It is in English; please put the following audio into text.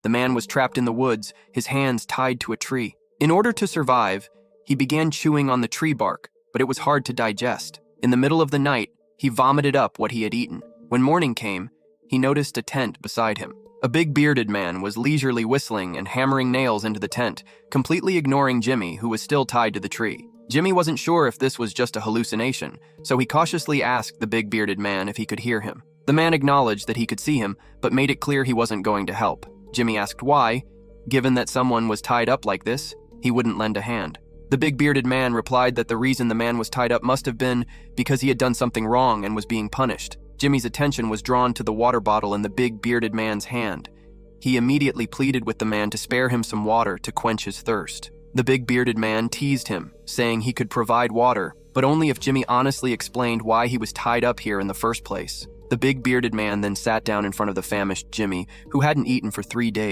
The man was trapped in the woods, his hands tied to a tree. In order to survive, he began chewing on the tree bark, but it was hard to digest. In the middle of the night, he vomited up what he had eaten. When morning came, he noticed a tent beside him. A big bearded man was leisurely whistling and hammering nails into the tent, completely ignoring Jimmy, who was still tied to the tree. Jimmy wasn't sure if this was just a hallucination, so he cautiously asked the big bearded man if he could hear him. The man acknowledged that he could see him, but made it clear he wasn't going to help. Jimmy asked why. Given that someone was tied up like this, he wouldn't lend a hand. The big bearded man replied that the reason the man was tied up must have been because he had done something wrong and was being punished. Jimmy's attention was drawn to the water bottle in the big bearded man's hand. He immediately pleaded with the man to spare him some water to quench his thirst. The big bearded man teased him, saying he could provide water, but only if Jimmy honestly explained why he was tied up here in the first place. The big bearded man then sat down in front of the famished Jimmy, who hadn't eaten for 3 days.